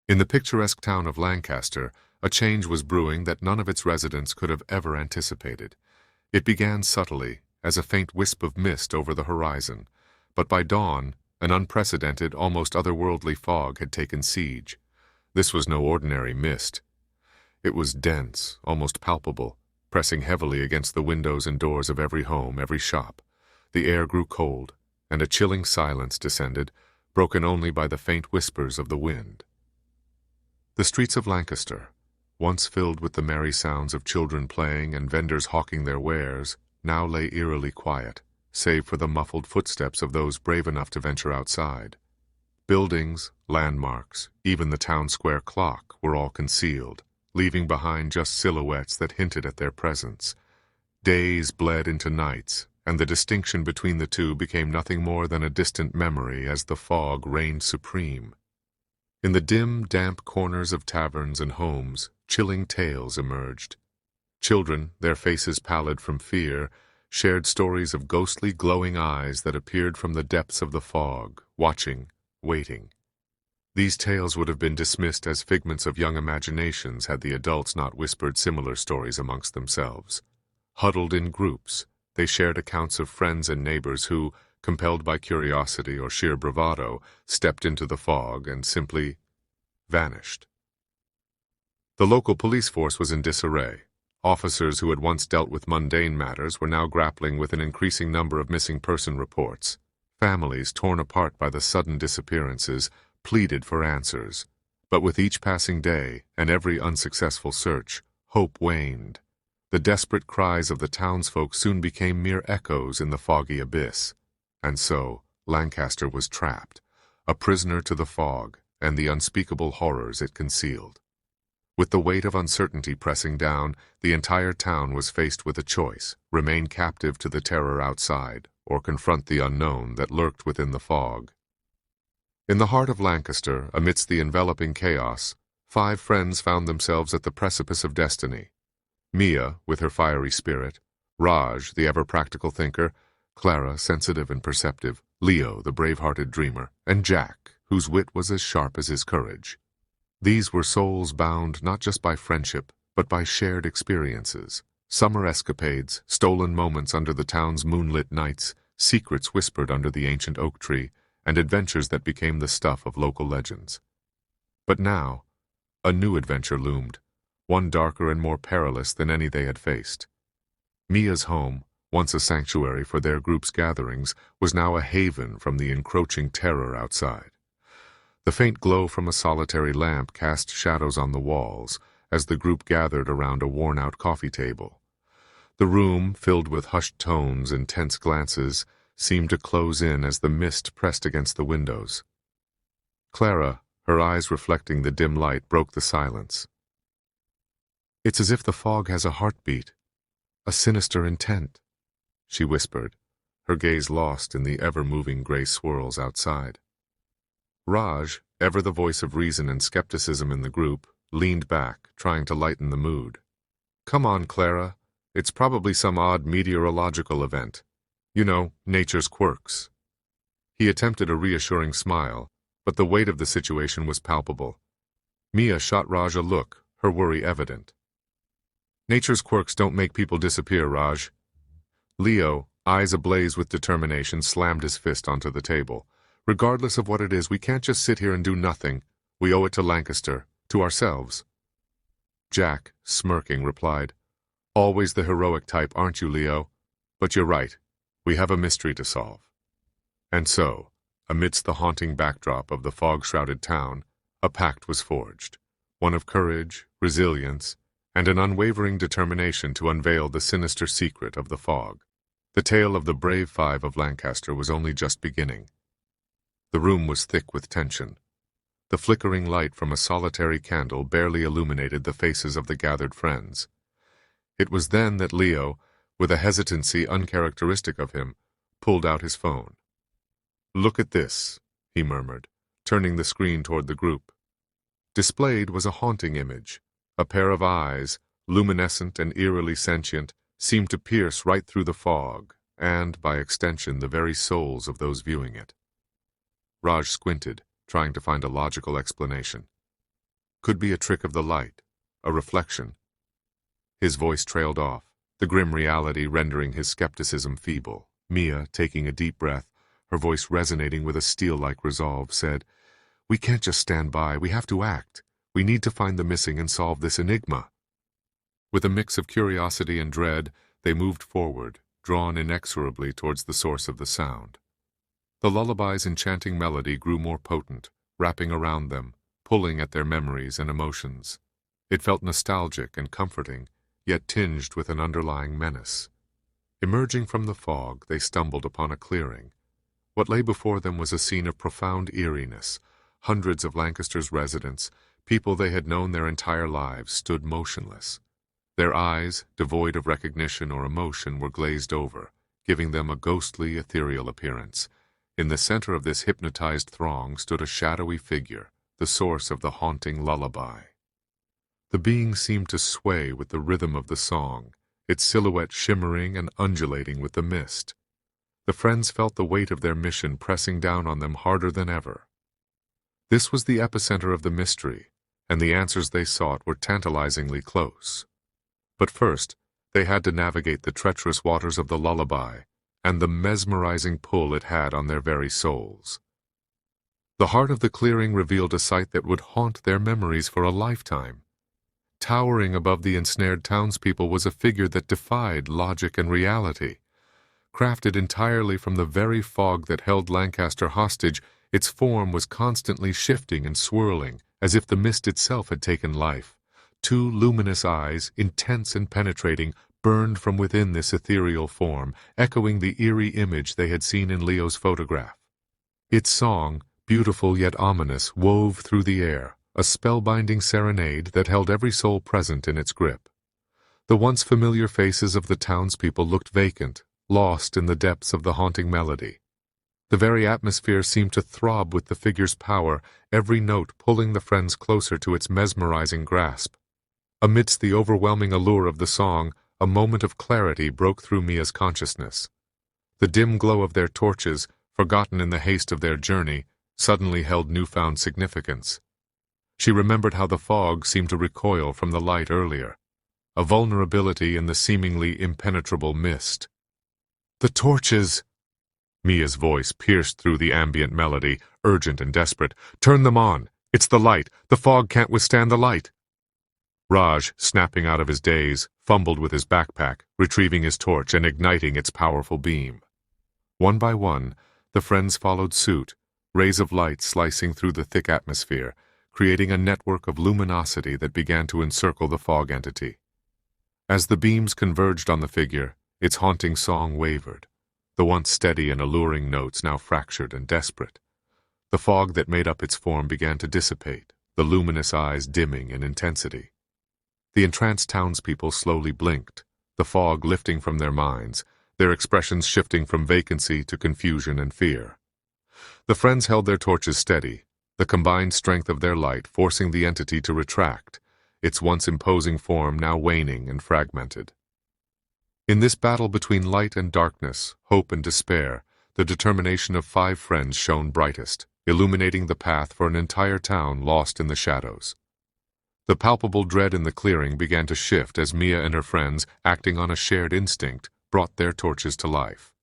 In the picturesque town of Lancaster, a change was brewing that none of its residents could have ever anticipated. It began subtly, as a faint wisp of mist over the horizon, but by dawn, an unprecedented, almost otherworldly fog had taken siege. This was no ordinary mist. It was dense, almost palpable, pressing heavily against the windows and doors of every home, every shop. The air grew cold, and a chilling silence descended, broken only by the faint whispers of the wind. The streets of Lancaster, once filled with the merry sounds of children playing and vendors hawking their wares, now lay eerily quiet, save for the muffled footsteps of those brave enough to venture outside. Buildings, landmarks, even the town square clock were all concealed, leaving behind just silhouettes that hinted at their presence. Days bled into nights, and the distinction between the two became nothing more than a distant memory as the fog reigned supreme. In the dim, damp corners of taverns and homes, chilling tales emerged. Children, their faces pallid from fear, shared stories of ghostly, glowing eyes that appeared from the depths of the fog, watching, waiting. These tales would have been dismissed as figments of young imaginations had the adults not whispered similar stories amongst themselves. Huddled in groups, they shared accounts of friends and neighbors who, compelled by curiosity or sheer bravado, stepped into the fog and simply vanished. The local police force was in disarray. Officers who had once dealt with mundane matters were now grappling with an increasing number of missing person reports. Families, torn apart by the sudden disappearances, pleaded for answers. But with each passing day and every unsuccessful search, hope waned. The desperate cries of the townsfolk soon became mere echoes in the foggy abyss. And so, Lancaster was trapped, a prisoner to the fog and the unspeakable horrors it concealed. With the weight of uncertainty pressing down, the entire town was faced with a choice: remain captive to the terror outside, or confront the unknown that lurked within the fog. In the heart of Lancaster, amidst the enveloping chaos, 5 friends found themselves at the precipice of destiny. Mia, with her fiery spirit; Raj, the ever-practical thinker; Clara, sensitive and perceptive; Leo, the brave-hearted dreamer; and Jack, whose wit was as sharp as his courage. These were souls bound not just by friendship, but by shared experiences. Summer escapades, stolen moments under the town's moonlit nights, secrets whispered under the ancient oak tree, and adventures that became the stuff of local legends. But now, a new adventure loomed, one darker and more perilous than any they had faced. Mia's home, once a sanctuary for their group's gatherings, was now a haven from the encroaching terror outside. The faint glow from a solitary lamp cast shadows on the walls as the group gathered around a worn-out coffee table. The room, filled with hushed tones and tense glances, seemed to close in as the mist pressed against the windows. Clara, her eyes reflecting the dim light, broke the silence. "It's as if the fog has a heartbeat, a sinister intent," she whispered, her gaze lost in the ever-moving gray swirls outside. Raj, ever the voice of reason and skepticism in the group, leaned back, trying to lighten the mood. "Come on, Clara. It's probably some odd meteorological event. You know, nature's quirks." He attempted a reassuring smile, but the weight of the situation was palpable. Mia shot Raj a look, her worry evident. "Nature's quirks don't make people disappear, Raj." Leo, eyes ablaze with determination, slammed his fist onto the table. "Regardless of what it is, we can't just sit here and do nothing. We owe it to Lancaster, to ourselves." Jack, smirking, replied, "Always the heroic type, aren't you, Leo? But you're right. We have a mystery to solve." And so, amidst the haunting backdrop of the fog-shrouded town, a pact was forged, one of courage, resilience, and an unwavering determination to unveil the sinister secret of the fog. The tale of the brave 5 of Lancaster was only just beginning. The room was thick with tension. The flickering light from a solitary candle barely illuminated the faces of the gathered friends. It was then that Leo, with a hesitancy uncharacteristic of him, pulled out his phone. "Look at this," he murmured, turning the screen toward the group. Displayed was a haunting image. A pair of eyes, luminescent and eerily sentient, seemed to pierce right through the fog, and, by extension, the very souls of those viewing it. Raj squinted, trying to find a logical explanation. Could be a trick of the light, a reflection. His voice trailed off, the grim reality rendering his skepticism feeble. Mia, taking a deep breath, her voice resonating with a steel-like resolve, said, "We can't just stand by, we have to act. We need to find the missing and solve this enigma." With a mix of curiosity and dread, they moved forward, drawn inexorably towards the source of the sound. The lullaby's enchanting melody grew more potent, wrapping around them, pulling at their memories and emotions. It felt nostalgic and comforting, yet tinged with an underlying menace. Emerging from the fog, they stumbled upon a clearing. What lay before them was a scene of profound eeriness. Hundreds of Lancaster's residents, people they had known their entire lives, stood motionless. Their eyes, devoid of recognition or emotion, were glazed over, giving them a ghostly, ethereal appearance. In the center of this hypnotized throng stood a shadowy figure, the source of the haunting lullaby. The being seemed to sway with the rhythm of the song, its silhouette shimmering and undulating with the mist. The friends felt the weight of their mission pressing down on them harder than ever. This was the epicenter of the mystery, and the answers they sought were tantalizingly close. But first, they had to navigate the treacherous waters of the lullaby and the mesmerizing pull it had on their very souls. The heart of the clearing revealed a sight that would haunt their memories for a lifetime. Towering above the ensnared townspeople was a figure that defied logic and reality. Crafted entirely from the very fog that held Lancaster hostage, its form was constantly shifting and swirling, as if the mist itself had taken life. Two luminous eyes, intense and penetrating, burned from within this ethereal form, echoing the eerie image they had seen in Leo's photograph. Its song, beautiful yet ominous, wove through the air, a spellbinding serenade that held every soul present in its grip. The once familiar faces of the townspeople looked vacant, lost in the depths of the haunting melody. The very atmosphere seemed to throb with the figure's power, every note pulling the friends closer to its mesmerizing grasp. Amidst the overwhelming allure of the song, a moment of clarity broke through Mia's consciousness. The dim glow of their torches, forgotten in the haste of their journey, suddenly held newfound significance. She remembered how the fog seemed to recoil from the light earlier, a vulnerability in the seemingly impenetrable mist. "The torches!" Mia's voice pierced through the ambient melody, urgent and desperate. "Turn them on! It's the light! The fog can't withstand the light!" Raj, snapping out of his daze, fumbled with his backpack, retrieving his torch and igniting its powerful beam. One by one, the friends followed suit, rays of light slicing through the thick atmosphere, creating a network of luminosity that began to encircle the fog entity. As the beams converged on the figure, its haunting song wavered, the once steady and alluring notes now fractured and desperate. The fog that made up its form began to dissipate, the luminous eyes dimming in intensity. The entranced townspeople slowly blinked, the fog lifting from their minds, their expressions shifting from vacancy to confusion and fear. The friends held their torches steady, the combined strength of their light forcing the entity to retract, its once imposing form now waning and fragmented. In this battle between light and darkness, hope and despair, the determination of 5 friends shone brightest, illuminating the path for an entire town lost in the shadows. The palpable dread in the clearing began to shift as Mia and her friends, acting on a shared instinct, brought their torches to life.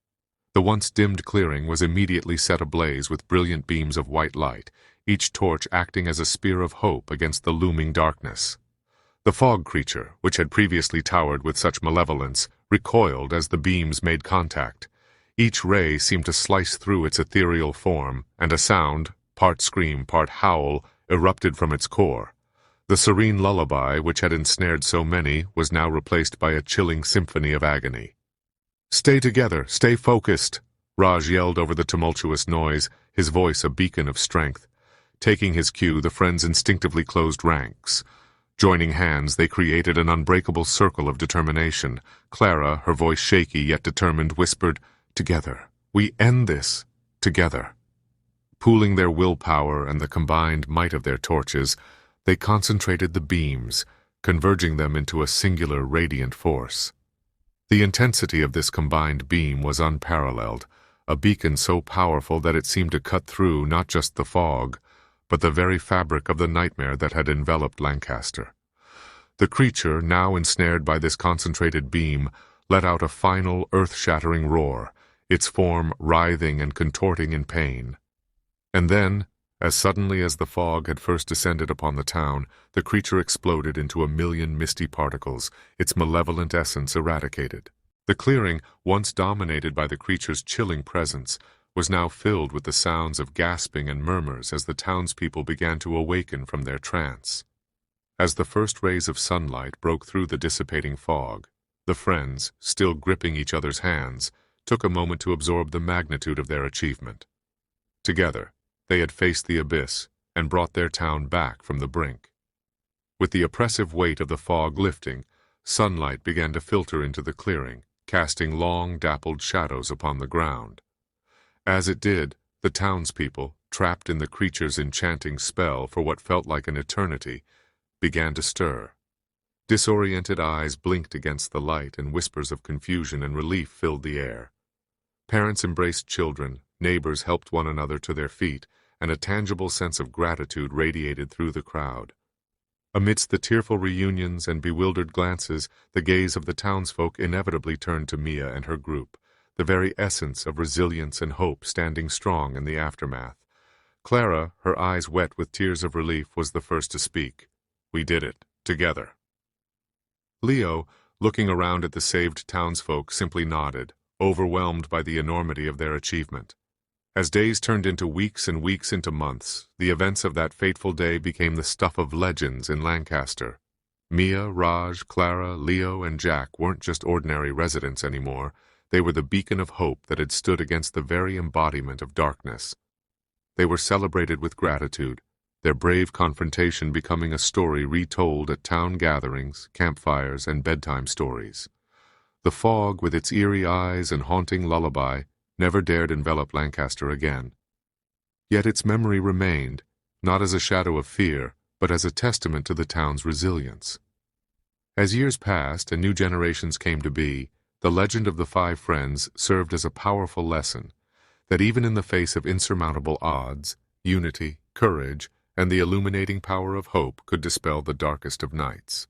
The once dimmed clearing was immediately set ablaze with brilliant beams of white light, each torch acting as a spear of hope against the looming darkness. The fog creature, which had previously towered with such malevolence, recoiled as the beams made contact. Each ray seemed to slice through its ethereal form, and a sound, part scream, part howl, erupted from its core. The serene lullaby, which had ensnared so many, was now replaced by a chilling symphony of agony. "Stay together, stay focused," Raj yelled over the tumultuous noise, his voice a beacon of strength. Taking his cue, the friends instinctively closed ranks. Joining hands, they created an unbreakable circle of determination. Clara, her voice shaky yet determined, whispered, "Together. We end this. Together." Pooling their willpower and the combined might of their torches, they concentrated the beams, converging them into a singular radiant force. The intensity of this combined beam was unparalleled, a beacon so powerful that it seemed to cut through not just the fog, but the very fabric of the nightmare that had enveloped Lancaster. The creature, now ensnared by this concentrated beam, let out a final, earth-shattering roar, its form writhing and contorting in pain. And then, as suddenly as the fog had first descended upon the town, the creature exploded into a million misty particles, its malevolent essence eradicated. The clearing, once dominated by the creature's chilling presence, was now filled with the sounds of gasping and murmurs as the townspeople began to awaken from their trance. As the first rays of sunlight broke through the dissipating fog, the friends, still gripping each other's hands, took a moment to absorb the magnitude of their achievement. Together, they had faced the abyss and brought their town back from the brink. With the oppressive weight of the fog lifting, sunlight began to filter into the clearing, casting long, dappled shadows upon the ground. As it did, the townspeople, trapped in the creature's enchanting spell for what felt like an eternity, began to stir. Disoriented eyes blinked against the light, and whispers of confusion and relief filled the air. Parents embraced children, neighbors helped one another to their feet, and a tangible sense of gratitude radiated through the crowd. Amidst the tearful reunions and bewildered glances, the gaze of the townsfolk inevitably turned to Mia and her group, the very essence of resilience and hope standing strong in the aftermath. Clara, her eyes wet with tears of relief, was the first to speak. "We did it, together." Leo, looking around at the saved townsfolk, simply nodded, overwhelmed by the enormity of their achievement. As days turned into weeks and weeks into months, the events of that fateful day became the stuff of legends in Lancaster. Mia, Raj, Clara, Leo, and Jack weren't just ordinary residents anymore. They were the beacon of hope that had stood against the very embodiment of darkness. They were celebrated with gratitude, their brave confrontation becoming a story retold at town gatherings, campfires, and bedtime stories. The fog, with its eerie eyes and haunting lullaby, never dared envelop Lancaster again. Yet its memory remained, not as a shadow of fear, but as a testament to the town's resilience. As years passed and new generations came to be, the legend of the five friends served as a powerful lesson that even in the face of insurmountable odds, unity, courage, and the illuminating power of hope could dispel the darkest of nights.